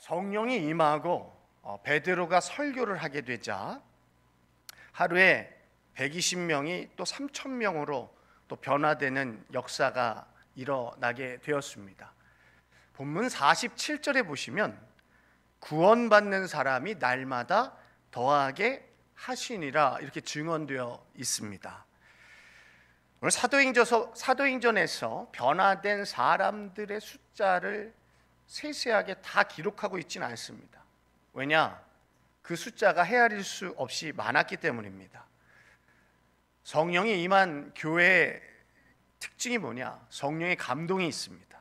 성령이 임하고 베드로가 설교를 하게 되자 하루에 120명이 또 3,000명으로 또 변화되는 역사가 일어나게 되었습니다. 본문 47절에 보시면 구원받는 사람이 날마다 더하게 하시니라 이렇게 증언되어 있습니다. 오늘 사도행전에서 변화된 사람들의 숫자를 세세하게 다 기록하고 있지는 않습니다. 왜냐? 그 숫자가 헤아릴 수 없이 많았기 때문입니다. 성령이 임한 교회의 특징이 뭐냐? 성령의 감동이 있습니다.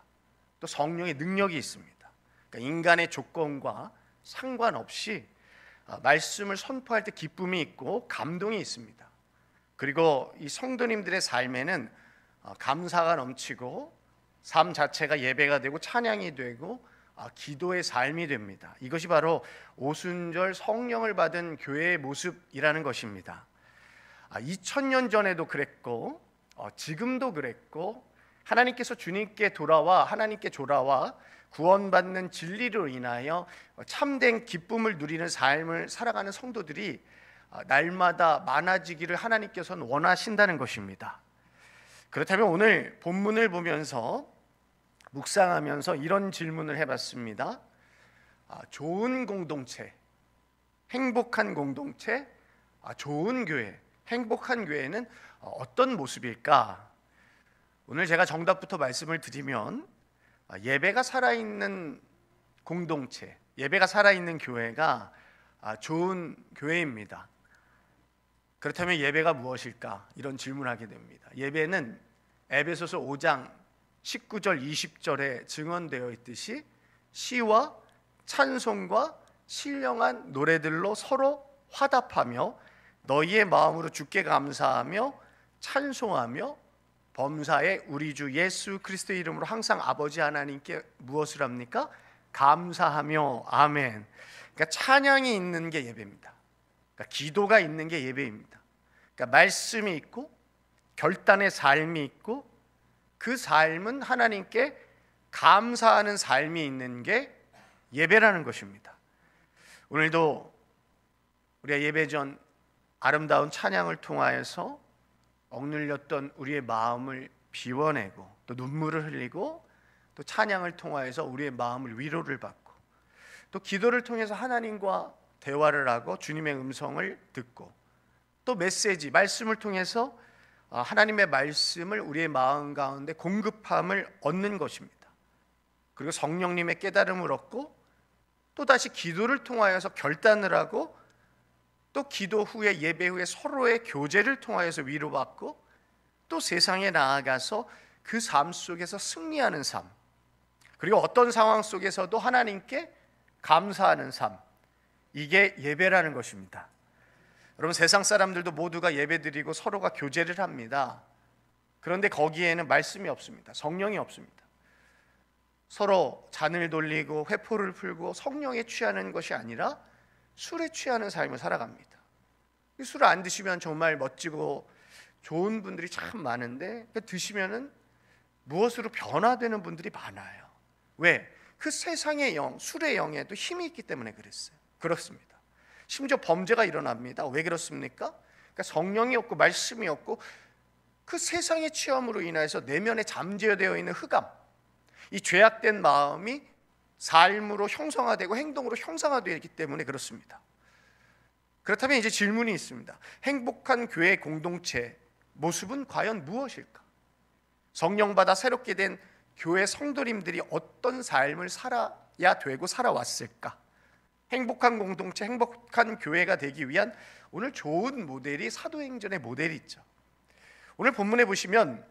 또 성령의 능력이 있습니다. 그러니까 인간의 조건과 상관없이 말씀을 선포할 때 기쁨이 있고 감동이 있습니다. 그리고 이 성도님들의 삶에는 감사가 넘치고 삶 자체가 예배가 되고 찬양이 되고 기도의 삶이 됩니다. 이것이 바로 오순절 성령을 받은 교회의 모습이라는 것입니다. 2000년 전에도 그랬고 지금도 그랬고 하나님께서 주님께 하나님께 돌아와 구원받는 진리로 인하여 참된 기쁨을 누리는 삶을 살아가는 성도들이 날마다 많아지기를 하나님께서는 원하신다는 것입니다. 그렇다면 오늘 본문을 보면서 묵상하면서 이런 질문을 해봤습니다. 좋은 공동체, 행복한 공동체, 좋은 교회, 행복한 교회는 어떤 모습일까? 오늘 제가 정답부터 말씀을 드리면 예배가 살아있는 공동체, 예배가 살아있는 교회가 좋은 교회입니다. 그렇다면 예배가 무엇일까? 이런 질문을 하게 됩니다. 예배는 에베소서 5장 19절 20절에 증언되어 있듯이 시와 찬송과 신령한 노래들로 서로 화답하며 너희의 마음으로 주께 감사하며 찬송하며 범사에 우리 주 예수 그리스도의 이름으로 항상 아버지 하나님께 무엇을 합니까? 감사하며. 아멘. 그러니까 찬양이 있는 게 예배입니다. 그러니까 기도가 있는 게 예배입니다. 그러니까 말씀이 있고 결단의 삶이 있고 그 삶은 하나님께 감사하는 삶이 있는 게 예배라는 것입니다. 오늘도 우리가 예배 전 아름다운 찬양을 통하여서 억눌렸던 우리의 마음을 비워내고 또 눈물을 흘리고 또 찬양을 통하여서 우리의 마음을 위로를 받고 또 기도를 통해서 하나님과 대화를 하고 주님의 음성을 듣고 또 메시지, 말씀을 통해서 하나님의 말씀을 우리의 마음 가운데 공급함을 얻는 것입니다. 그리고 성령님의 깨달음을 얻고 또다시 기도를 통하여서 결단을 하고 또 기도 후에 예배 후에 서로의 교제를 통하여서 위로받고 또 세상에 나아가서 그 삶 속에서 승리하는 삶, 그리고 어떤 상황 속에서도 하나님께 감사하는 삶, 이게 예배라는 것입니다. 여러분, 세상 사람들도 모두가 예배드리고 서로가 교제를 합니다. 그런데 거기에는 말씀이 없습니다. 성령이 없습니다. 서로 잔을 돌리고 회포를 풀고 성령에 취하는 것이 아니라 술에 취하는 삶을 살아갑니다. 술을 안 드시면 정말 멋지고 좋은 분들이 참 많은데 드시면은 무엇으로 변화되는 분들이 많아요. 왜? 그 세상의 영, 술의 영에도 힘이 있기 때문에 그렇습니다. 심지어 범죄가 일어납니다. 왜 그렇습니까? 그러니까 성령이 없고 말씀이 없고 그 세상의 취함으로 인해서 내면에 잠재되어 있는 흑암, 이 죄악된 마음이 삶으로 형성화되고 행동으로 형상화되기 때문에 그렇습니다. 그렇다면 이제 질문이 있습니다. 행복한 교회 공동체 모습은 과연 무엇일까? 성령받아 새롭게 된 교회 성도님들이 어떤 삶을 살아야 되고 살아왔을까? 행복한 공동체, 행복한 교회가 되기 위한 오늘 좋은 모델이 사도행전의 모델이 있죠. 오늘 본문에 보시면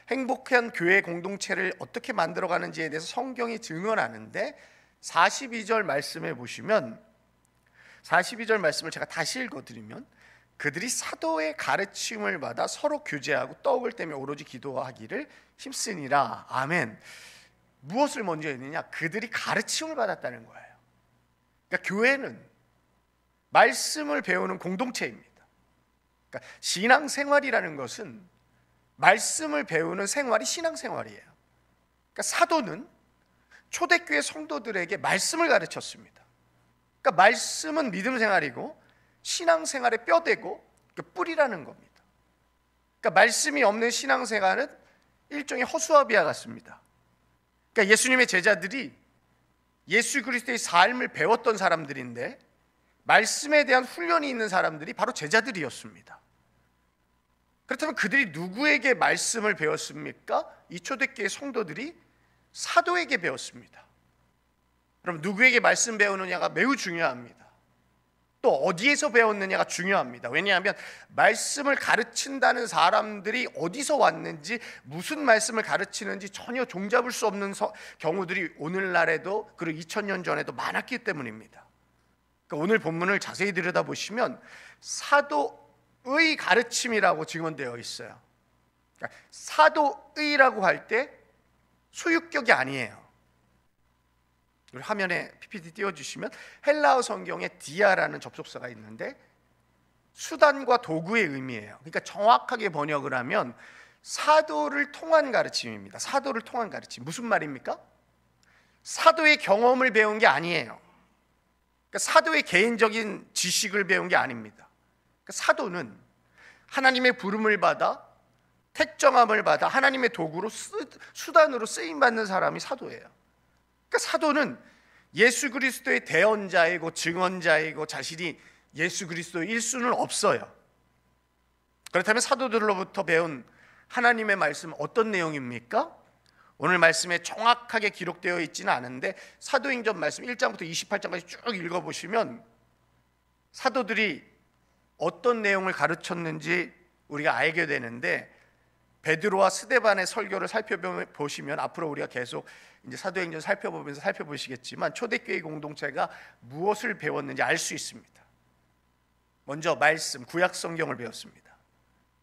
행복한 교회 공동체를 어떻게 만들어가는지에 대해서 성경이 증언하는데 42절 말씀에 보시면 42절 말씀을 제가 다시 읽어드리면 그들이 사도의 가르침을 받아 서로 교제하고 떡을 떼며 오로지 기도하기를 힘쓰니라. 아멘. 무엇을 먼저 했느냐? 그들이 가르침을 받았다는 거예요. 그러니까 교회는 말씀을 배우는 공동체입니다. 그러니까 신앙생활이라는 것은 말씀을 배우는 생활이 신앙생활이에요. 그러니까 사도는 초대교회 성도들에게 말씀을 가르쳤습니다. 그러니까 말씀은 믿음 생활이고 신앙 생활의 뼈대고 뿌리라는 겁니다. 그러니까 말씀이 없는 신앙 생활은 일종의 허수아비와 같습니다. 그러니까 예수님의 제자들이 예수 그리스도의 삶을 배웠던 사람들인데 말씀에 대한 훈련이 있는 사람들이 바로 제자들이었습니다. 그렇다면 그들이 누구에게 말씀을 배웠습니까? 이 초대교회 성도들이 사도에게 배웠습니다. 그럼 누구에게 말씀 배우느냐가 매우 중요합니다. 또 어디에서 배웠느냐가 중요합니다. 왜냐하면 말씀을 가르친다는 사람들이 어디서 왔는지, 무슨 말씀을 가르치는지 전혀 종잡을 수 없는 경우들이 오늘날에도 그리고 2000년 전에도 많았기 때문입니다. 그러니까 오늘 본문을 자세히 들여다보시면 사도의 가르침이라고 증언되어 있어요. 그러니까 사도의라고 할 때 소유격이 아니에요. 화면에 PPT 띄워주시면 헬라어 성경에 디아라는 접속사가 있는데 수단과 도구의 의미예요. 그러니까 정확하게 번역을 하면 사도를 통한 가르침입니다. 사도를 통한 가르침. 무슨 말입니까? 사도의 경험을 배운 게 아니에요. 그러니까 사도의 개인적인 지식을 배운 게 아닙니다. 그러니까 사도는 하나님의 부름을 받아 택정함을 받아 하나님의 도구로 수단으로 쓰임받는 사람이 사도예요. 그러니까 사도는 예수 그리스도의 대언자이고 증언자이고 자신이 예수 그리스도일 수는 없어요. 그렇다면 사도들로부터 배운 하나님의 말씀은 어떤 내용입니까? 오늘 말씀에 정확하게 기록되어 있지는 않은데 사도행전 말씀 1장부터 28장까지 쭉 읽어보시면 사도들이 어떤 내용을 가르쳤는지 우리가 알게 되는데, 베드로와 스데반의 설교를 살펴보시면 앞으로 우리가 계속 이제 사도행전 살펴보면서 살펴보시겠지만 초대교회 공동체가 무엇을 배웠는지 알 수 있습니다. 먼저 말씀, 구약 성경을 배웠습니다.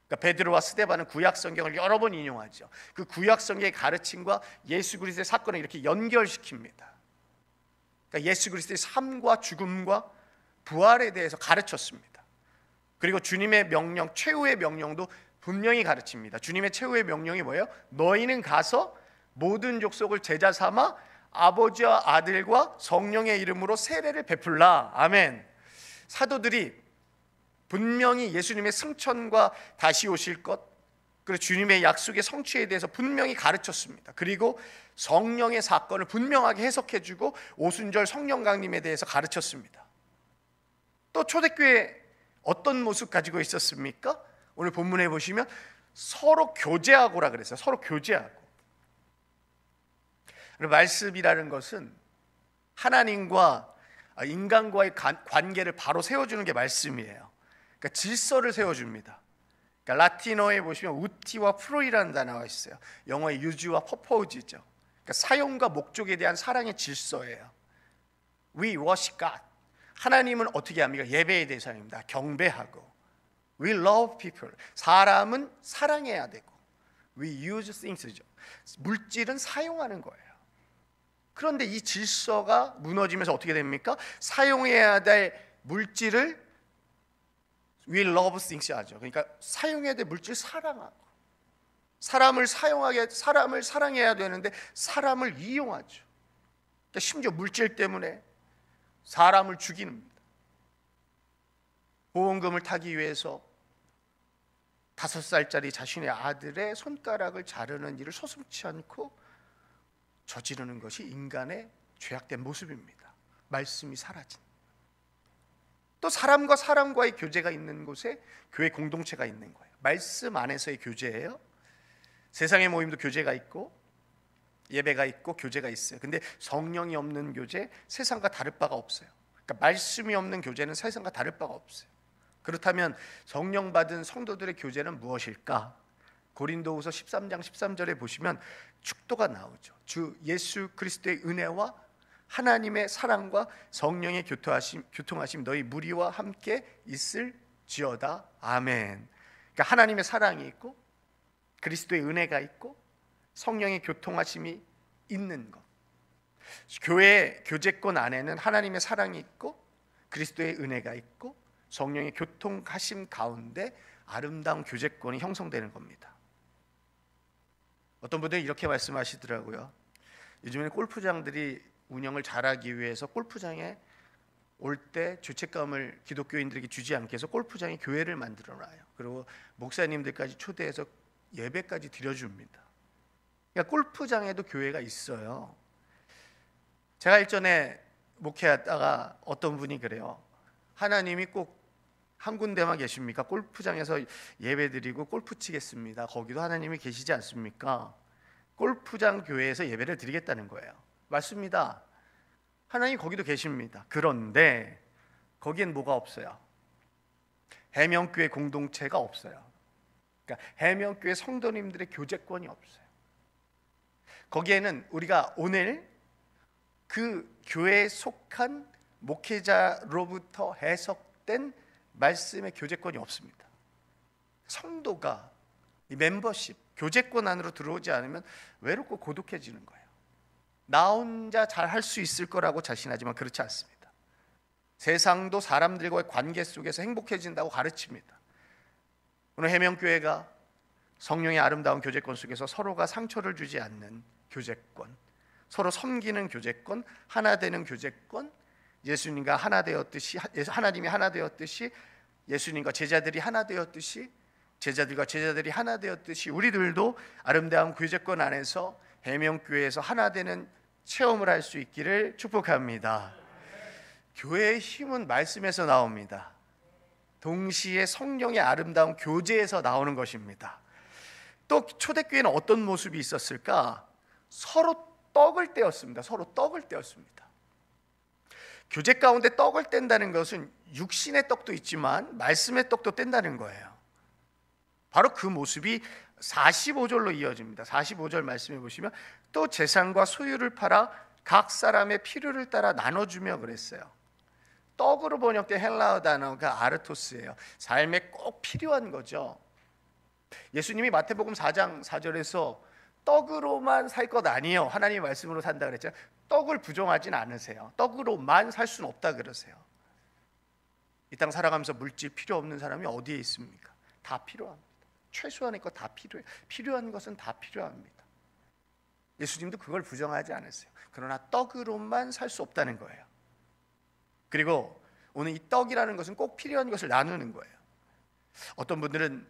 그러니까 베드로와 스데반은 구약 성경을 여러 번 인용하죠. 그 구약 성경의 가르침과 예수 그리스도의 사건을 이렇게 연결시킵니다. 그러니까 예수 그리스도의 삶과 죽음과 부활에 대해서 가르쳤습니다. 그리고 주님의 명령, 최후의 명령도 분명히 가르칩니다. 주님의 최후의 명령이 뭐예요? 너희는 가서 모든 족속을 제자 삼아 아버지와 아들과 성령의 이름으로 세례를 베풀라. 아멘. 사도들이 분명히 예수님의 승천과 다시 오실 것, 그리고 주님의 약속의 성취에 대해서 분명히 가르쳤습니다. 그리고 성령의 사건을 분명하게 해석해주고 오순절 성령 강림에 대해서 가르쳤습니다. 또 초대교회 어떤 모습 가지고 있었습니까? 오늘 본문에 보시면 서로 교제하고라 그랬어요. 서로 교제하고. 말씀이라는 것은 하나님과 인간과의 관계를 바로 세워주는 게 말씀이에요. 그러니까 질서를 세워줍니다. 그러니까 라틴어에 보시면 우티와 프로이라는 단어가 있어요. 영어의 유지와 퍼포즈죠. 그러니까 사용과 목적에 대한 사랑의 질서예요. We worship God. 하나님은 어떻게 합니까? 예배의 대상입니다. 경배하고. We love people. 사람은 사랑해야 되고. We use things죠. 물질은 사용하는 거예요. 그런데 이 질서가 무너지면서 어떻게 됩니까? 사용해야 될 물질을 We love things 하죠. 그러니까 사용해야 될 물질 사랑하고, 사람을 사랑해야 되는데 사람을 이용하죠. 그러니까 심지어 물질 때문에 사람을 죽입니다. 보험금을 타기 위해서 5살짜리 자신의 아들의 손가락을 자르는 일을 서슴지 않고 저지르는 것이 인간의 죄악된 모습입니다. 말씀이 사라진. 또 사람과 사람과의 교제가 있는 곳에 교회 공동체가 있는 거예요. 말씀 안에서의 교제예요. 세상의 모임도 교제가 있고 예배가 있고 교제가 있어요. 근데 성령이 없는 교제, 세상과 다를 바가 없어요. 그러니까 말씀이 없는 교제는 세상과 다를 바가 없어요. 그렇다면 성령 받은 성도들의 교제는 무엇일까? 고린도후서 13장 13절에 보시면 축도가 나오죠. 주 예수 그리스도의 은혜와 하나님의 사랑과 성령의 교통하심 너희 무리와 함께 있을지어다. 아멘. 그러니까 하나님의 사랑이 있고 그리스도의 은혜가 있고 성령의 교통하심이 있는 것. 교회 교제권 안에는 하나님의 사랑이 있고 그리스도의 은혜가 있고 성령의 교통하심 가운데 아름다운 교제권이 형성되는 겁니다. 어떤 분들이 이렇게 말씀하시더라고요. 요즘에는 골프장들이 운영을 잘하기 위해서 골프장에 올 때 죄책감을 기독교인들에게 주지 않게 해서 골프장에 교회를 만들어 놔요. 그리고 목사님들까지 초대해서 예배까지 드려줍니다. 그러니까 골프장에도 교회가 있어요. 제가 일전에 목회하다가 어떤 분이 그래요. 하나님이 꼭 한 군데만 계십니까? 골프장에서 예배드리고 골프 치겠습니다. 거기도 하나님이 계시지 않습니까? 골프장 교회에서 예배를 드리겠다는 거예요. 맞습니다. 하나님 거기도 계십니다. 그런데 거기엔 뭐가 없어요? 해명교회 공동체가 없어요. 그러니까 해명교회 성도님들의 교제권이 없어요. 거기에는 우리가 오늘 그 교회에 속한 목회자로부터 해석된 말씀의 교제권이 없습니다. 성도가 이 멤버십, 교제권 안으로 들어오지 않으면 외롭고 고독해지는 거예요. 나 혼자 잘 할 수 있을 거라고 자신하지만 그렇지 않습니다. 세상도 사람들과의 관계 속에서 행복해진다고 가르칩니다. 오늘 해명교회가 성령의 아름다운 교제권 속에서 서로가 상처를 주지 않는 교제권, 서로 섬기는 교제권, 하나 되는 교제권, 예수님과 하나 되었듯이, 하나님이 하나 되었듯이, 예수님과 제자들이 하나 되었듯이, 제자들과 제자들이 하나 되었듯이 우리들도 아름다운 교제권 안에서 해명교회에서 하나 되는 체험을 할 수 있기를 축복합니다. 교회의 힘은 말씀에서 나옵니다. 동시에 성령의 아름다운 교제에서 나오는 것입니다. 또 초대교회는 어떤 모습이 있었을까? 서로 떡을 떼었습니다. 서로 떡을 떼었습니다. 교제 가운데 떡을 뗀다는 것은 육신의 떡도 있지만 말씀의 떡도 뗀다는 거예요. 바로 그 모습이 45절로 이어집니다. 45절 말씀해 보시면 또 재산과 소유를 팔아 각 사람의 필요를 따라 나눠주며 그랬어요. 떡으로 번역된 헬라어 단어가 아르토스예요. 삶에 꼭 필요한 거죠. 예수님이 마태복음 4장 4절에서 떡으로만 살 것 아니에요. 하나님의 말씀으로 산다 그랬죠. 떡을 부정하진 않으세요. 떡으로만 살 수는 없다 그러세요. 이 땅 살아가면서 물질 필요 없는 사람이 어디에 있습니까? 다 필요합니다. 최소한의 것 다 필요해요. 필요한 것은 다 필요합니다. 예수님도 그걸 부정하지 않으세요. 그러나 떡으로만 살 수 없다는 거예요. 그리고 오늘 이 떡이라는 것은 꼭 필요한 것을 나누는 거예요. 어떤 분들은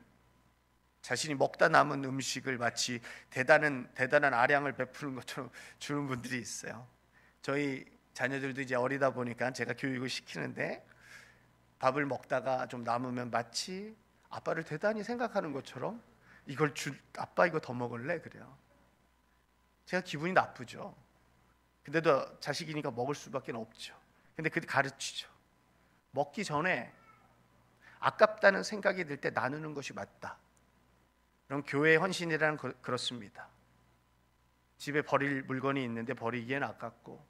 자신이 먹다 남은 음식을 마치 대단한 아량을 베푸는 것처럼 주는 분들이 있어요. 저희 자녀들도 이제 어리다 보니까 제가 교육을 시키는데 밥을 먹다가 좀 남으면 마치 아빠를 대단히 생각하는 것처럼 아빠 이거 더 먹을래? 그래요. 제가 기분이 나쁘죠. 근데도 자식이니까 먹을 수밖에 없죠. 근데 그때 가르치죠. 먹기 전에 아깝다는 생각이 들 때 나누는 것이 맞다. 그럼 교회의 헌신이라는 그렇습니다. 집에 버릴 물건이 있는데 버리기엔 아깝고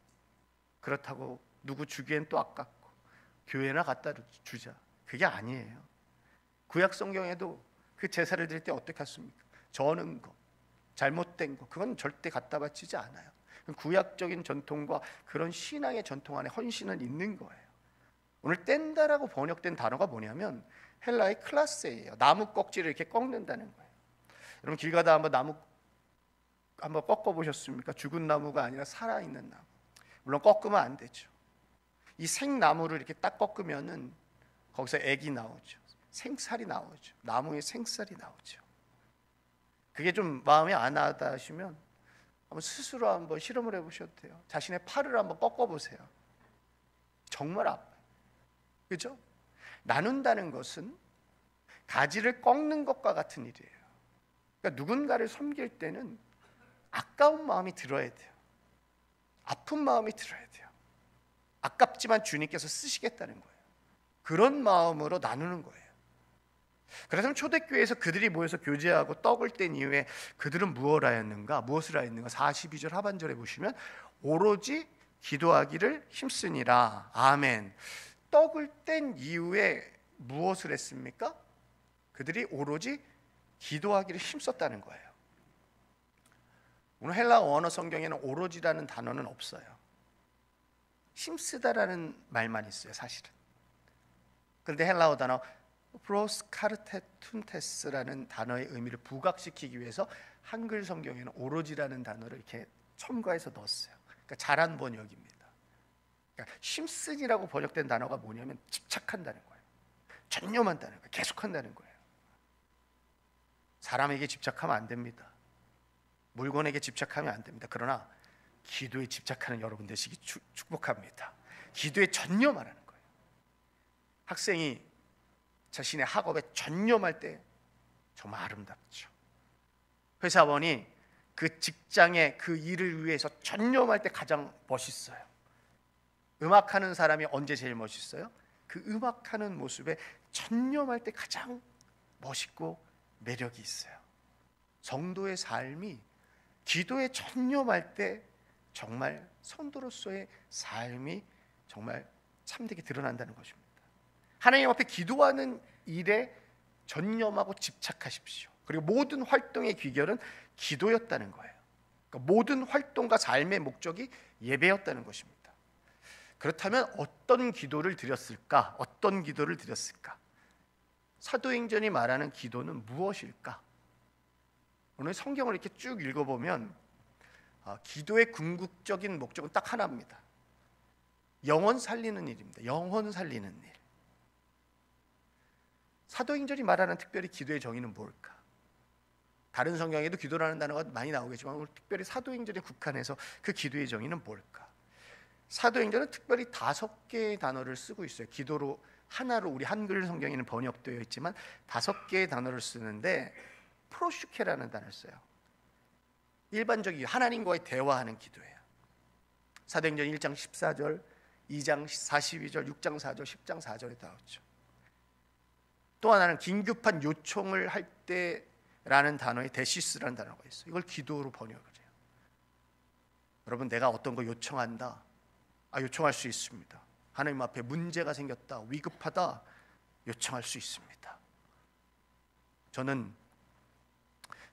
그렇다고 누구 주기엔 또 아깝고 교회나 갖다 주자. 그게 아니에요. 구약 성경에도 그 제사를 드릴 때 어떻게 했습니까? 저는 거, 잘못된 거 그건 절대 갖다 바치지 않아요. 구약적인 전통과 그런 신앙의 전통 안에 헌신은 있는 거예요. 오늘 뗀다라고 번역된 단어가 뭐냐면 헬라의 클라세예요. 나무 껍질을 이렇게 꺾는다는 거예요. 여러분 길 가다 한번 꺾어 보셨습니까? 죽은 나무가 아니라 살아있는 나무. 물론 꺾으면 안 되죠. 이 생나무를 이렇게 딱 꺾으면은 거기서 액이 나오죠. 생살이 나오죠. 나무에 생살이 나오죠. 그게 좀 마음이 안 와닿다 하시면 한번 스스로 한번 실험을 해보셔도 돼요. 자신의 팔을 한번 꺾어보세요. 정말 아파요. 그죠? 나눈다는 것은 가지를 꺾는 것과 같은 일이에요. 그러니까 누군가를 섬길 때는 아까운 마음이 들어야 돼요. 아픈 마음이 들어야 돼요. 아깝지만 주님께서 쓰시겠다는 거예요. 그런 마음으로 나누는 거예요. 그래서 초대교회에서 그들이 모여서 교제하고 떡을 뗀 이후에 그들은 무엇을 하였는가? 42절 하반절에 보시면 오로지 기도하기를 힘쓰니라. 아멘. 떡을 뗀 이후에 무엇을 했습니까? 그들이 오로지 기도하기를 힘썼다는 거예요. 오늘 헬라 원어 성경에는 오로지라는 단어는 없어요. 힘쓰다라는 말만 있어요, 사실은. 그런데 헬라어 단어 프로스카르테툰테스라는 단어의 의미를 부각시키기 위해서 한글 성경에는 오로지라는 단어를 이렇게 첨가해서 넣었어요. 그러니까 잘한 번역입니다. 그러니까 심슨이라고 번역된 단어가 뭐냐면 집착한다는 거예요. 전념한다는 거예요. 계속한다는 거예요. 사람에게 집착하면 안 됩니다. 물건에게 집착하면 안 됩니다. 그러나 기도에 집착하는 여러분 되시기 축복합니다. 기도에 전념하라는 거예요. 학생이 자신의 학업에 전념할 때 정말 아름답죠. 회사원이 그 직장의 그 일을 위해서 전념할 때 가장 멋있어요. 음악하는 사람이 언제 제일 멋있어요? 그 음악하는 모습에 전념할 때 가장 멋있고 매력이 있어요. 성도의 삶이 기도에 전념할 때 정말 성도로서의 삶이 정말 참되게 드러난다는 것입니다. 하나님 앞에 기도하는 일에 전념하고 집착하십시오. 그리고 모든 활동의 귀결은 기도였다는 거예요. 그러니까 모든 활동과 삶의 목적이 예배였다는 것입니다. 그렇다면 어떤 기도를 드렸을까? 어떤 기도를 드렸을까? 사도행전이 말하는 기도는 무엇일까? 오늘 성경을 이렇게 쭉 읽어보면 기도의 궁극적인 목적은 딱 하나입니다. 영혼 살리는 일입니다. 영혼 살리는 일. 사도행전이 말하는 특별히 기도의 정의는 뭘까? 다른 성경에도 기도라는 단어가 많이 나오겠지만 오늘 특별히 사도행전에 국한해서 그 기도의 정의는 뭘까? 사도행전은 특별히 5개의 단어를 쓰고 있어요. 기도로 하나로 우리 한글 성경에는 번역되어 있지만 5개의 단어를 쓰는데 프로슈케라는 단어를 써요. 일반적인 하나님과의 대화하는 기도예요. 사도행전 1장 14절, 2장 42절, 6장 4절, 10장 4절에 나오죠. 또 하나는 긴급한 요청을 할 때라는 단어에 데시스라는 단어가 있어요. 이걸 기도로 번역을 해요. 여러분, 내가 어떤 거 요청한다. 요청할 수 있습니다. 하나님 앞에 문제가 생겼다, 위급하다, 요청할 수 있습니다. 저는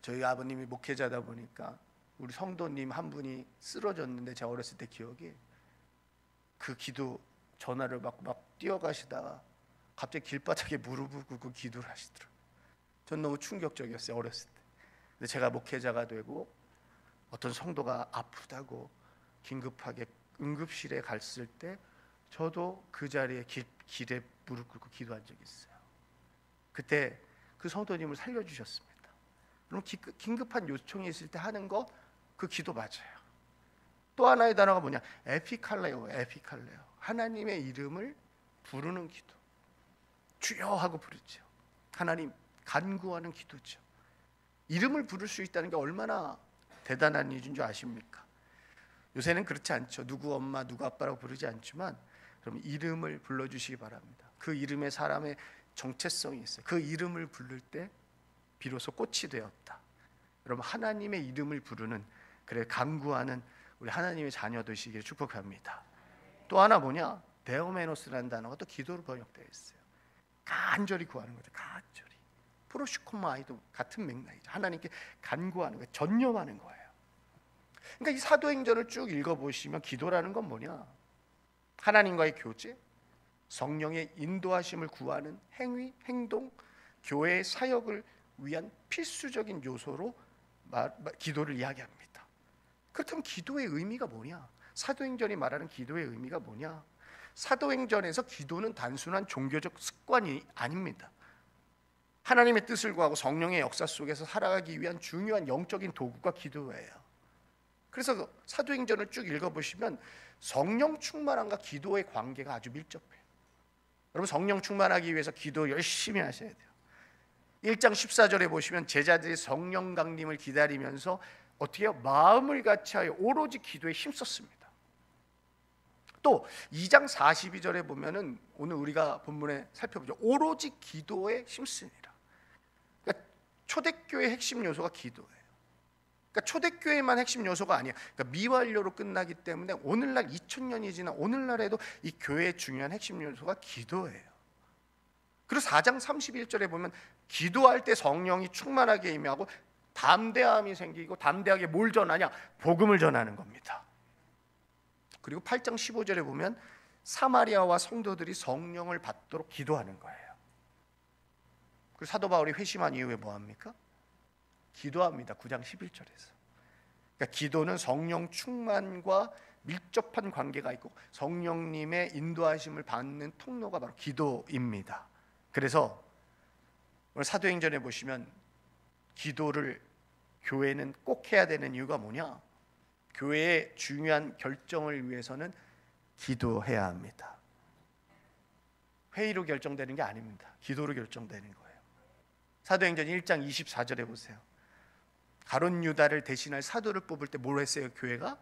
저희 아버님이 목회자다 보니까 우리 성도님 한 분이 쓰러졌는데 제가 어렸을 때 기억이 그 기도 전화를 받고 막 뛰어가시다가 갑자기 길바닥에 무릎을 꿇고 기도를 하시더라고요. 전 너무 충격적이었어요, 어렸을 때. 근데 제가 목회자가 되고 어떤 성도가 아프다고 긴급하게 응급실에 갔을 때 저도 그 자리에 길에 무릎 꿇고 기도한 적이 있어요. 그때 그 성도님을 살려주셨습니다. 그럼 긴급한 요청이 있을 때 하는 거 그 기도 맞아요. 또 하나의 단어가 뭐냐? 에피칼레오, 에피칼레오. 하나님의 이름을 부르는 기도. 주여 하고 부르죠. 하나님 간구하는 기도죠. 이름을 부를 수 있다는 게 얼마나 대단한 일인 줄 아십니까? 요새는 그렇지 않죠. 누구 엄마, 누구 아빠라고 부르지 않지만 그럼 이름을 불러주시기 바랍니다. 그 이름에 사람의 정체성이 있어요. 그 이름을 부를 때 비로소 꽃이 되었다. 여러분, 하나님의 이름을 부르는, 그래 간구하는 우리 하나님의 자녀 되시기를 축복합니다. 또 하나 뭐냐? 데오메노스라는 단어가 또 기도로 번역되어 있어요. 간절히 구하는 거죠. 간절히. 프로시코마이도 같은 맥락이죠. 하나님께 간구하는 거예요. 전념하는 거예요. 그러니까 이 사도행전을 쭉 읽어보시면 기도라는 건 뭐냐? 하나님과의 교제, 성령의 인도하심을 구하는 행위, 행동, 교회의 사역을 위한 필수적인 요소로 기도를 이야기합니다. 그렇다면 기도의 의미가 뭐냐? 사도행전이 말하는 기도의 의미가 뭐냐? 사도행전에서 기도는 단순한 종교적 습관이 아닙니다. 하나님의 뜻을 구하고 성령의 역사 속에서 살아가기 위한 중요한 영적인 도구가 기도예요. 그래서 사도행전을 쭉 읽어보시면 성령 충만함과 기도의 관계가 아주 밀접해요. 여러분, 성령 충만하기 위해서 기도 열심히 하셔야 돼요. 1장 14절에 보시면 제자들이 성령 강림을 기다리면서 어떻게 해요? 마음을 같이하여 오로지 기도에 힘썼습니다. 또 2장 42절에 보면은 오늘 우리가 본문에 살펴보죠. 오로지 기도에 힘쓰니라. 그러니까 초대교회의 핵심 요소가 기도예요. 그러니까 초대교회만 핵심 요소가 아니에요. 그러니까 미완료로 끝나기 때문에 오늘날 2000년이 지난 오늘날에도 이 교회의 중요한 핵심 요소가 기도예요. 그리고 4장 31절에 보면 기도할 때 성령이 충만하게 임하고 담대함이 생기고, 담대하게 뭘 전하냐? 복음을 전하는 겁니다. 그리고 8장 15절에 보면 사마리아와 성도들이 성령을 받도록 기도하는 거예요. 그리고 사도 바울이 회심한 이후에 뭐 합니까? 기도합니다. 9장 11절에서 그러니까 기도는 성령 충만과 밀접한 관계가 있고 성령님의 인도하심을 받는 통로가 바로 기도입니다. 그래서 오늘 사도행전에 보시면 기도를 교회는 꼭 해야 되는 이유가 뭐냐? 교회의 중요한 결정을 위해서는 기도해야 합니다. 회의로 결정되는 게 아닙니다. 기도로 결정되는 거예요. 사도행전 1장 24절에 보세요. 가룟 유다를 대신할 사도를 뽑을 때 뭘 했어요? 교회가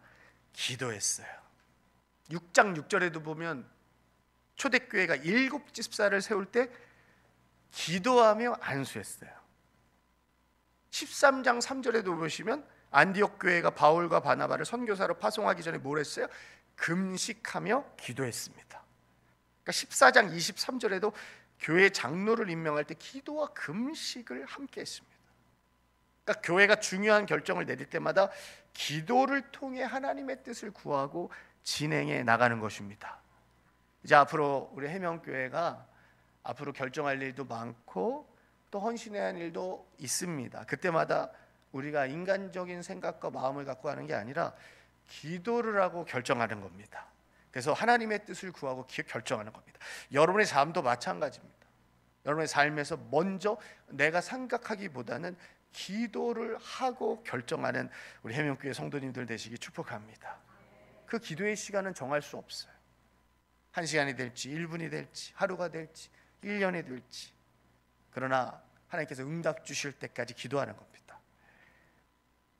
기도했어요. 6장 6절에도 보면 초대교회가 7집사를 세울 때 기도하며 안수했어요. 13장 3절에도 보시면 안디옥 교회가 바울과 바나바를 선교사로 파송하기 전에 뭘 했어요? 금식하며 기도했습니다. 그러니까 14장 23절에도 교회 장로를 임명할 때 기도와 금식을 함께 했습니다. 그러니까 교회가 중요한 결정을 내릴 때마다 기도를 통해 하나님의 뜻을 구하고 진행해 나가는 것입니다. 이제 앞으로 우리 해명교회가 앞으로 결정할 일도 많고 또 헌신해야 할 일도 있습니다. 그때마다 우리가 인간적인 생각과 마음을 갖고 하는 게 아니라 기도를 하고 결정하는 겁니다. 그래서 하나님의 뜻을 구하고 결정하는 겁니다. 여러분의 삶도 마찬가지입니다. 여러분의 삶에서 먼저 내가 생각하기보다는 기도를 하고 결정하는 우리 해명교회 성도님들 되시기 축복합니다. 그 기도의 시간은 정할 수 없어요. 1시간이 될지 1분이 될지 하루가 될지 1년이 될지, 그러나 하나님께서 응답 주실 때까지 기도하는 겁니다.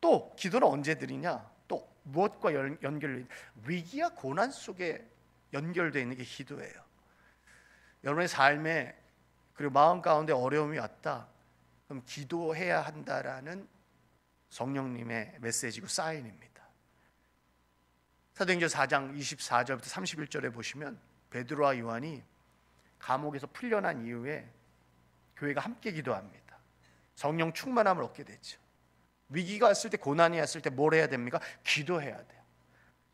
또 기도는 언제 드리냐? 또 무엇과 연결? 위기와 고난 속에 연결되어 있는 게 기도예요. 여러분의 삶에 그리고 마음 가운데 어려움이 왔다, 그럼 기도해야 한다라는 성령님의 메시지고 사인입니다. 사도행전 4장 24절부터 31절에 보시면 베드로와 요한이 감옥에서 풀려난 이후에 교회가 함께 기도합니다. 성령 충만함을 얻게 되죠. 위기가 왔을 때, 고난이 왔을 때 뭘 해야 됩니까? 기도해야 돼요.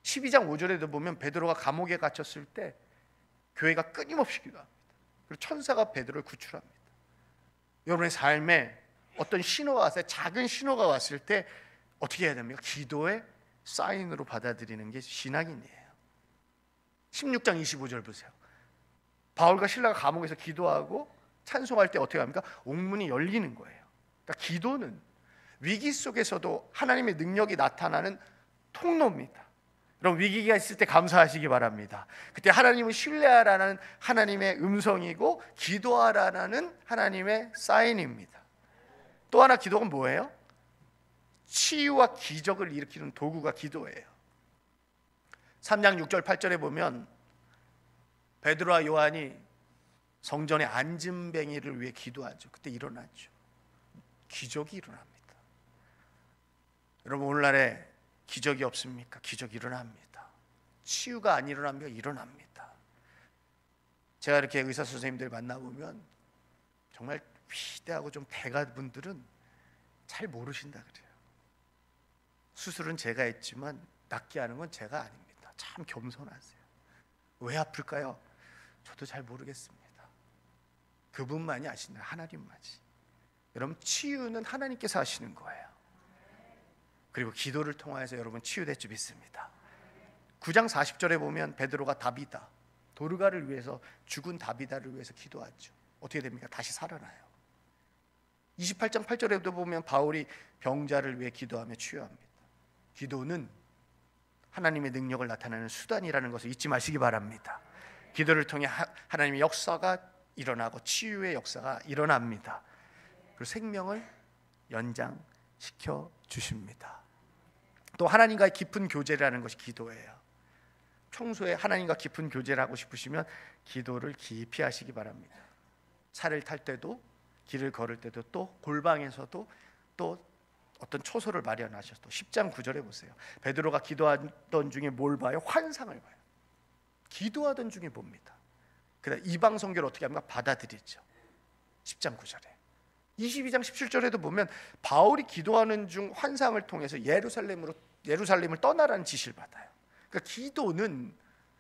12장 5절에도 보면 베드로가 감옥에 갇혔을 때 교회가 끊임없이 기도합니다. 그리고 천사가 베드로를 구출합니다. 여러분의 삶에 어떤 신호가 왔을 때, 작은 신호가 왔을 때 어떻게 해야 됩니까? 기도의 사인으로 받아들이는 게 신앙인이에요. 16장 25절 보세요. 바울과 실라가 감옥에서 기도하고 찬송할 때 어떻게 합니까? 옥문이 열리는 거예요. 그러니까 기도는 위기 속에서도 하나님의 능력이 나타나는 통로입니다. 여러분, 위기가 있을 때 감사하시기 바랍니다. 그때 하나님을 신뢰하라는 하나님의 음성이고 기도하라는 하나님의 사인입니다. 또 하나 기도가 뭐예요? 치유와 기적을 일으키는 도구가 기도예요. 3장 6절 8절에 보면 베드로와 요한이 성전의 안진뱅이를 위해 기도하죠. 그때 일어나죠. 기적이 일어납니다. 여러분, 오늘날에 기적이 없습니까? 기적이 일어납니다. 치유가 안 일어납니까? 일어납니다. 제가 이렇게 의사 선생님들 만나보면 정말 위대하고 좀 대가분들은 잘 모르신다 그래요. 수술은 제가 했지만 낫게 하는 건 제가 아닙니다. 참 겸손하세요. 왜 아플까요? 저도 잘 모르겠습니다. 그분만이 아신다. 하나님만이. 여러분, 치유는 하나님께서 하시는 거예요. 그리고 기도를 통하여서 여러분 치유될 줄 믿습니다. 9장 40절에 보면 베드로가 다비다, 도르가를 위해서, 죽은 다비다를 위해서 기도하죠. 어떻게 됩니까? 다시 살아나요. 28장 8절에도 보면 바울이 병자를 위해 기도하며 치유합니다. 기도는 하나님의 능력을 나타내는 수단이라는 것을 잊지 마시기 바랍니다. 기도를 통해 하나님의 역사가 일어나고 치유의 역사가 일어납니다. 그리고 생명을 연장시켜 주십니다. 또 하나님과의 깊은 교제라는 것이 기도예요. 평소에 하나님과 깊은 교제를 하고 싶으시면 기도를 깊이 하시기 바랍니다. 차를 탈 때도, 길을 걸을 때도, 또 골방에서도, 또 어떤 초소를 마련하셔서 10장 9절에 보세요. 베드로가 기도하던 중에 뭘 봐요? 환상을 봐요. 기도하던 중에 봅니다. 그다음 이방 선교를 어떻게 합니까? 받아들이죠. 10장 9절에. 22장 17절에도 보면 바울이 기도하는 중 환상을 통해서 예루살렘을 떠나라는 지시를 받아요. 그러니까 기도는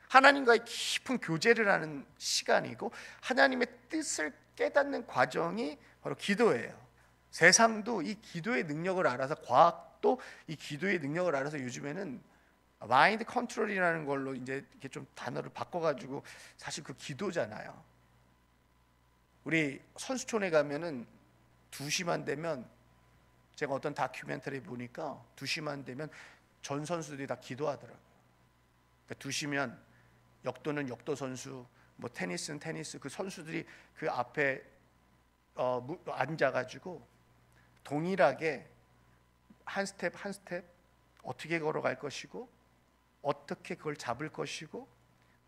하나님과의 깊은 교제를 하는 시간이고 하나님의 뜻을 깨닫는 과정이 바로 기도예요. 세상도 이 기도의 능력을 알아서, 과학도 이 기도의 능력을 알아서 요즘에는 마인드 컨트롤이라는 걸로 이제 이렇게 좀 단어를 바꿔가지고, 사실 그 기도잖아요. 우리 선수촌에 가면은 2시만 되면, 제가 어떤 다큐멘터리 보니까 2시만 되면 전 선수들이 다 기도하더라고요. 그러니까 2시면 역도는 역도 선수, 뭐 테니스는 테니스, 그 선수들이 그 앞에 앉아가지고 동일하게 한 스텝 한 스텝 어떻게 걸어갈 것이고, 어떻게 그걸 잡을 것이고,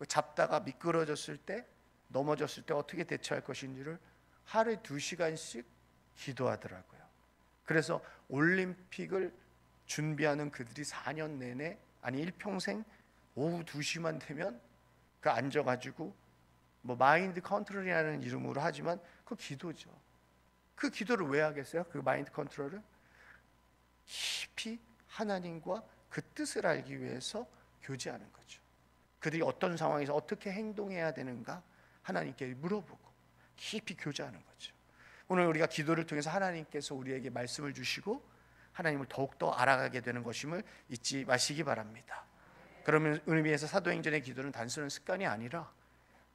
잡다가 미끄러졌을 때, 넘어졌을 때 어떻게 대처할 것인지를 하루에 2시간씩 기도하더라고요. 그래서 올림픽을 준비하는 그들이 4년 내내, 아니 일평생 오후 2시만 되면 그 앉아가지고, 뭐 마인드 컨트롤이라는 이름으로 하지만 그 기도죠. 그 기도를 왜 하겠어요? 그 마인드 컨트롤을 깊이 하나님과 그 뜻을 알기 위해서 교제하는 거죠. 그들이 어떤 상황에서 어떻게 행동해야 되는가 하나님께 물어보고 깊이 교제하는 거죠. 오늘 우리가 기도를 통해서 하나님께서 우리에게 말씀을 주시고 하나님을 더욱더 알아가게 되는 것임을 잊지 마시기 바랍니다. 그러면 의미에서 사도행전의 기도는 단순한 습관이 아니라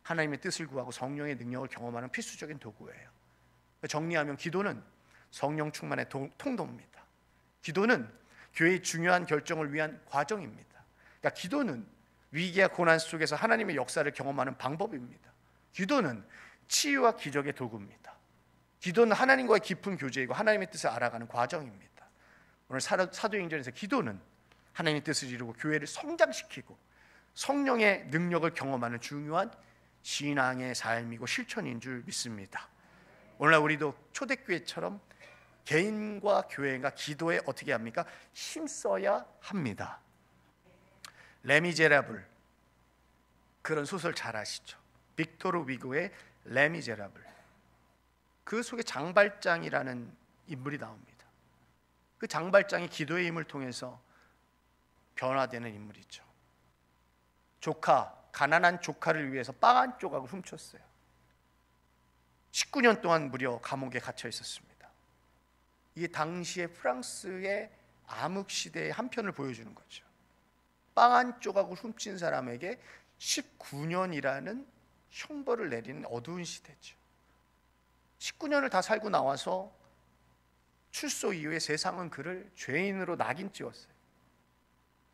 하나님의 뜻을 구하고 성령의 능력을 경험하는 필수적인 도구예요. 정리하면 기도는 성령 충만의 통도입니다. 기도는 교회의 중요한 결정을 위한 과정입니다. 그러니까 기도는 위기와 고난 속에서 하나님의 역사를 경험하는 방법입니다. 기도는 치유와 기적의 도구입니다. 기도는 하나님과의 깊은 교제이고 하나님의 뜻을 알아가는 과정입니다. 오늘 사도행전에서 기도는 하나님의 뜻을 이루고 교회를 성장시키고 성령의 능력을 경험하는 중요한 신앙의 삶이고 실천인 줄 믿습니다. 오늘날 우리도 초대교회처럼 개인과 교회가 기도에 어떻게 합니까? 힘써야 합니다. 레미제라블, 그런 소설 잘 아시죠? 빅토르 위고의 레미제라블. 그 속에 장발장이라는 인물이 나옵니다. 그 장발장이 기도의 힘을 통해서 변화되는 인물이죠. 가난한 조카를 위해서 빵 한 조각을 훔쳤어요. 19년 동안 무려 감옥에 갇혀 있었습니다. 이게 당시의 프랑스의 암흑 시대의 한 편을 보여주는 거죠. 빵 한 조각을 훔친 사람에게 19년이라는 형벌을 내리는 어두운 시대죠. 19년을 다 살고 나와서 출소 이후에 세상은 그를 죄인으로 낙인 찍었어요.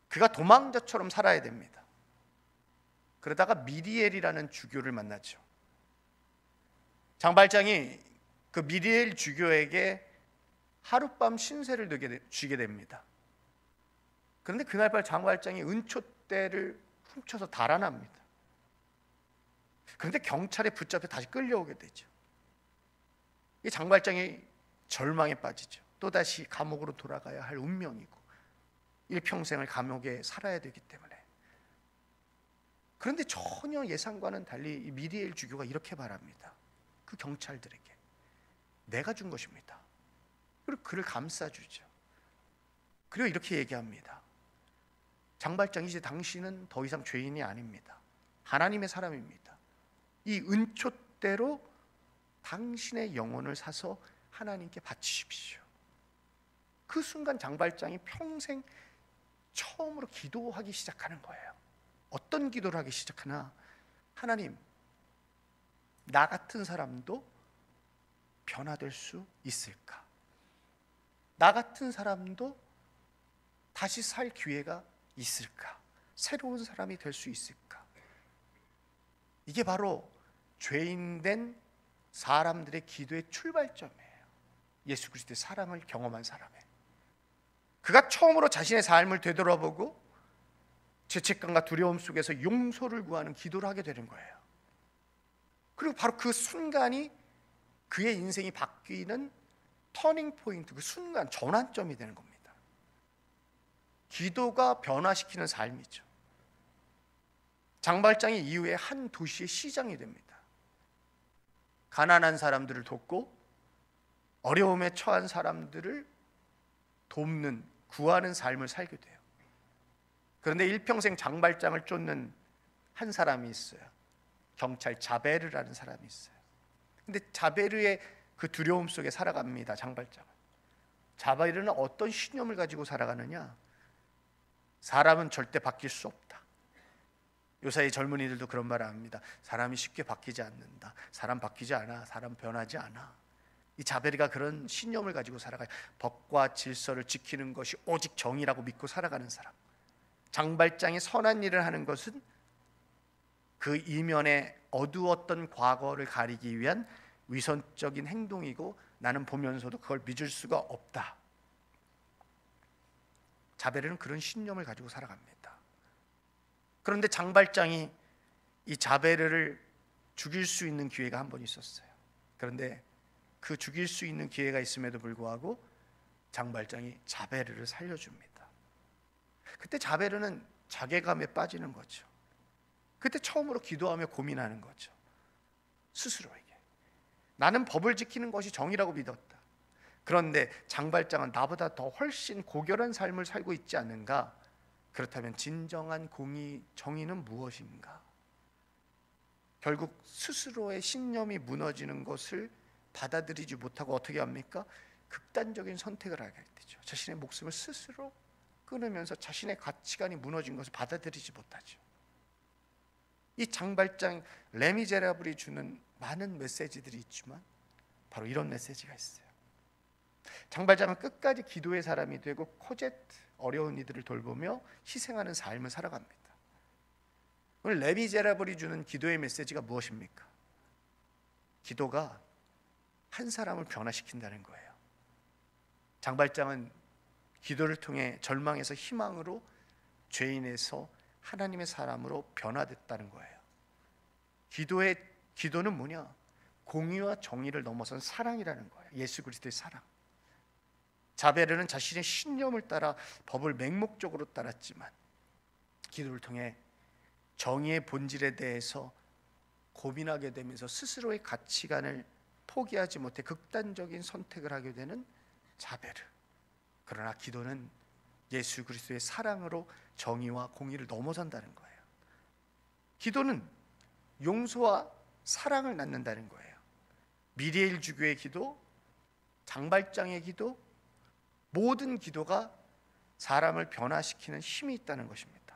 그가 도망자처럼 살아야 됩니다. 그러다가 미리엘이라는 주교를 만났죠. 장발장이 그 미리엘 주교에게 하룻밤 신세를 쥐게 됩니다. 그런데 그날 밤 장발장이 은촛대를 훔쳐서 달아납니다. 그런데 경찰에 붙잡혀 다시 끌려오게 되죠. 이 장발장이 절망에 빠지죠. 또다시 감옥으로 돌아가야 할 운명이고 일평생을 감옥에 살아야 되기 때문에. 그런데 전혀 예상과는 달리 이 미리엘 주교가 이렇게 말합니다. 그 경찰들에게 내가 준 것입니다. 그리고 그를 감싸주죠. 그리고 이렇게 얘기합니다. 장발장, 이제 당신은 더 이상 죄인이 아닙니다. 하나님의 사람입니다. 이 은촛대로 당신의 영혼을 사서 하나님께 바치십시오. 그 순간 장발장이 평생 처음으로 기도하기 시작하는 거예요. 어떤 기도를 하기 시작하나? 하나님, 나 같은 사람도 변화될 수 있을까? 나 같은 사람도 다시 살 기회가 있을까? 새로운 사람이 될 수 있을까? 이게 바로 죄인된 사람들의 기도의 출발점이에요. 예수 그리스도의 사랑을 경험한 사람의, 그가 처음으로 자신의 삶을 되돌아보고 죄책감과 두려움 속에서 용서를 구하는 기도를 하게 되는 거예요. 그리고 바로 그 순간이 그의 인생이 바뀌는 터닝 포인트, 그 순간 전환점이 되는 겁니다. 기도가 변화시키는 삶이죠. 장발장이 이후에 한 도시의 시장이 됩니다. 가난한 사람들을 돕고 어려움에 처한 사람들을 돕는, 구하는 삶을 살게 돼요. 그런데 일평생 장발장을 쫓는 한 사람이 있어요. 경찰 자베르라는 사람이 있어요. 근데 자베르의 그 두려움 속에 살아갑니다. 장발장은. 자베르는 어떤 신념을 가지고 살아가느냐? 사람은 절대 바뀔 수 없다. 요사이 젊은이들도 그런 말을 합니다. 사람이 쉽게 바뀌지 않는다. 사람 바뀌지 않아. 사람 변하지 않아. 이 자베르가 그런 신념을 가지고 살아가요. 법과 질서를 지키는 것이 오직 정의라고 믿고 살아가는 사람. 장발장이 선한 일을 하는 것은 그 이면에 어두웠던 과거를 가리기 위한 위선적인 행동이고 나는 보면서도 그걸 믿을 수가 없다. 자베르는 그런 신념을 가지고 살아갑니다. 그런데 장발장이 이 자베르를 죽일 수 있는 기회가 한 번 있었어요. 그런데 그 죽일 수 있는 기회가 있음에도 불구하고 장발장이 자베르를 살려줍니다. 그때 자베르는 자괴감에 빠지는 거죠. 그때 처음으로 기도하며 고민하는 거죠. 스스로에게 나는 법을 지키는 것이 정의라고 믿었다. 그런데 장발장은 나보다 더 훨씬 고결한 삶을 살고 있지 않는가? 그렇다면 진정한 공의, 정의는 무엇인가? 결국 스스로의 신념이 무너지는 것을 받아들이지 못하고 어떻게 합니까? 극단적인 선택을 하게 되죠. 자신의 목숨을 스스로 끊으면서 자신의 가치관이 무너진 것을 받아들이지 못하죠. 이 장발장 레미제라블이 주는 많은 메시지들이 있지만 바로 이런 메시지가 있어요. 장발장은 끝까지 기도의 사람이 되고 코제트 어려운 이들을 돌보며 희생하는 삶을 살아갑니다. 오늘 레미제라블이 주는 기도의 메시지가 무엇입니까? 기도가 한 사람을 변화시킨다는 거예요. 장발장은 기도를 통해 절망에서 희망으로, 죄인에서 하나님의 사람으로 변화됐다는 거예요. 기도는 뭐냐? 공의와 정의를 넘어선 사랑이라는 거예요. 예수 그리스도의 사랑. 자베르는 자신의 신념을 따라 법을 맹목적으로 따랐지만 기도를 통해 정의의 본질에 대해서 고민하게 되면서 스스로의 가치관을 포기하지 못해 극단적인 선택을 하게 되는 자베르. 그러나 기도는 예수 그리스도의 사랑으로 정의와 공의를 넘어선다는 거예요. 기도는 용서와 사랑을 낳는다는 거예요. 미리엘 주교의 기도, 장발장의 기도, 모든 기도가 사람을 변화시키는 힘이 있다는 것입니다.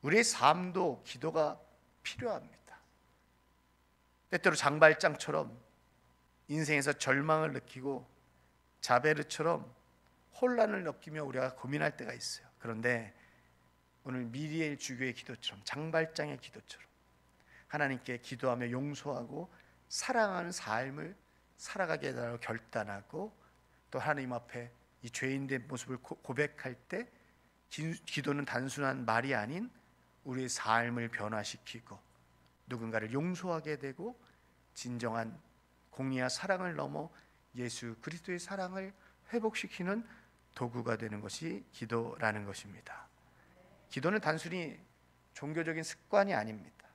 우리의 삶도 기도가 필요합니다. 때때로 장발장처럼 인생에서 절망을 느끼고 자베르처럼 혼란을 느끼며 우리가 고민할 때가 있어요. 그런데 오늘 미리엘 주교의 기도처럼, 장발장의 기도처럼 하나님께 기도하며 용서하고 사랑하는 삶을 살아가게 해달라고 결단하고 또 하나님 앞에 이 죄인된 모습을 고백할 때 기도는 단순한 말이 아닌 우리의 삶을 변화시키고 누군가를 용서하게 되고 진정한 공의와 사랑을 넘어 예수 그리스도의 사랑을 회복시키는 도구가 되는 것이 기도라는 것입니다. 기도는 단순히 종교적인 습관이 아닙니다.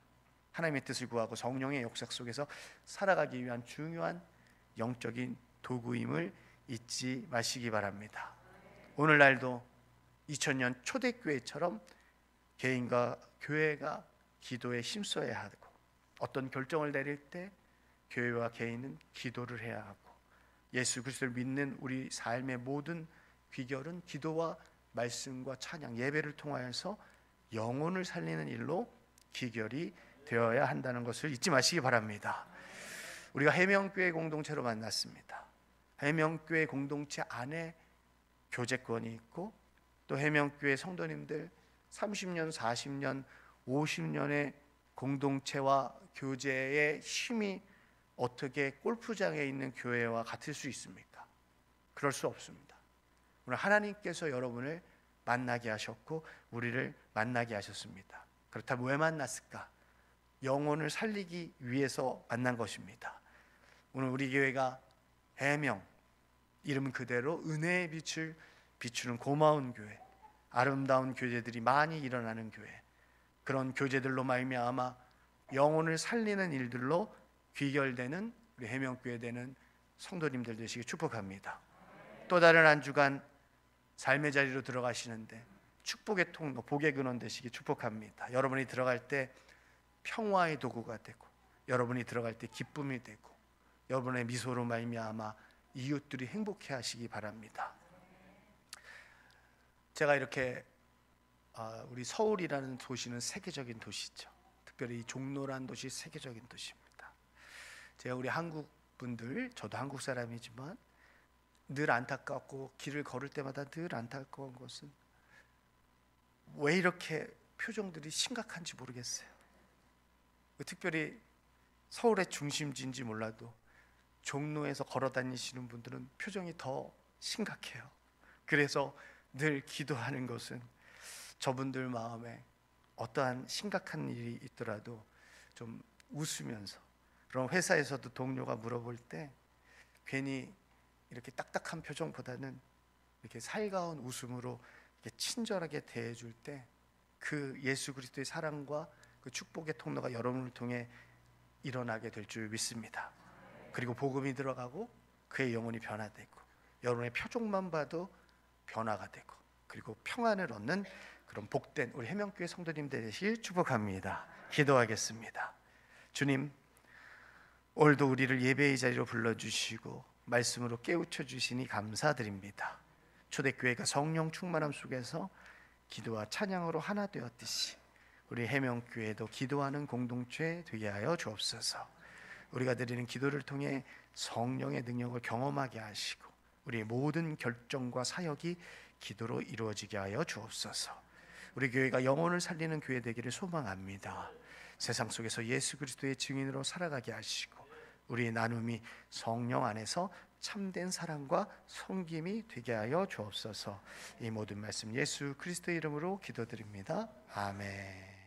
하나님의 뜻을 구하고 성령의 역사 속에서 살아가기 위한 중요한 영적인 도구임을 잊지 마시기 바랍니다. 오늘날도 2000년 초대교회처럼 개인과 교회가 기도에 힘써야 하고 어떤 결정을 내릴 때 교회와 개인은 기도를 해야 하고 예수 그리스도를 믿는 우리 삶의 모든 귀결은 기도와 말씀과 찬양, 예배를 통하여서 영혼을 살리는 일로 귀결이 되어야 한다는 것을 잊지 마시기 바랍니다. 우리가 해명교회 공동체로 만났습니다. 해명교회 공동체 안에 교제권이 있고 또 해명교회 성도님들 30년, 40년, 50년의 공동체와 교제의 힘이 어떻게 골프장에 있는 교회와 같을 수 있습니까? 그럴 수 없습니다. 오늘 하나님께서 여러분을 만나게 하셨고 우리를 만나게 하셨습니다. 그렇다면 왜 만났을까? 영혼을 살리기 위해서 만난 것입니다. 오늘 우리 교회가 해명, 이름 그대로 은혜의 빛을 비추는 고마운 교회, 아름다운 교제들이 많이 일어나는 교회, 그런 교제들로 말미암아 영혼을 살리는 일들로 귀결되는 우리 해명교회 되는 성도님들 되시기 축복합니다. 또 다른 한 주간 삶의 자리로 들어가시는데 축복의 통로, 복의 근원 되시기 축복합니다. 여러분이 들어갈 때 평화의 도구가 되고 여러분이 들어갈 때 기쁨이 되고 여러분의 미소로 말미암아 이웃들이 행복해 하시기 바랍니다. 제가 이렇게 우리 서울이라는 도시는 세계적인 도시죠. 특별히 이 종로라는 도시 세계적인 도시입니다. 제가 우리 한국 분들, 저도 한국 사람이지만 늘 안타깝고 길을 걸을 때마다 늘 안타까운 것은 왜 이렇게 표정들이 심각한지 모르겠어요. 특별히 서울의 중심지인지 몰라도 종로에서 걸어 다니시는 분들은 표정이 더 심각해요. 그래서 늘 기도하는 것은 저분들 마음에 어떠한 심각한 일이 있더라도 좀 웃으면서, 그럼 회사에서도 동료가 물어볼 때 괜히 이렇게 딱딱한 표정보다는 이렇게 살가운 웃음으로 이렇게 친절하게 대해줄 때 그 예수 그리스도의 사랑과 그 축복의 통로가 여러분을 통해 일어나게 될 줄 믿습니다. 그리고 복음이 들어가고 그의 영혼이 변화되고 여러분의 표정만 봐도 변화가 되고 그리고 평안을 얻는 그런 복된 우리 해명교회 성도님 되시길 축복합니다. 기도하겠습니다. 주님, 오늘도 우리를 예배의 자리로 불러주시고 말씀으로 깨우쳐 주시니 감사드립니다. 초대교회가 성령 충만함 속에서 기도와 찬양으로 하나 되었듯이 우리 해명교회도 기도하는 공동체 되게 하여 주옵소서. 우리가 드리는 기도를 통해 성령의 능력을 경험하게 하시고 우리의 모든 결정과 사역이 기도로 이루어지게 하여 주옵소서. 우리 교회가 영혼을 살리는 교회 되기를 소망합니다. 세상 속에서 예수 그리스도의 증인으로 살아가게 하시고 우리의 나눔이 성령 안에서 참된 사랑과 섬김이 되게 하여 주옵소서. 이 모든 말씀 예수 그리스도의 이름으로 기도드립니다. 아멘.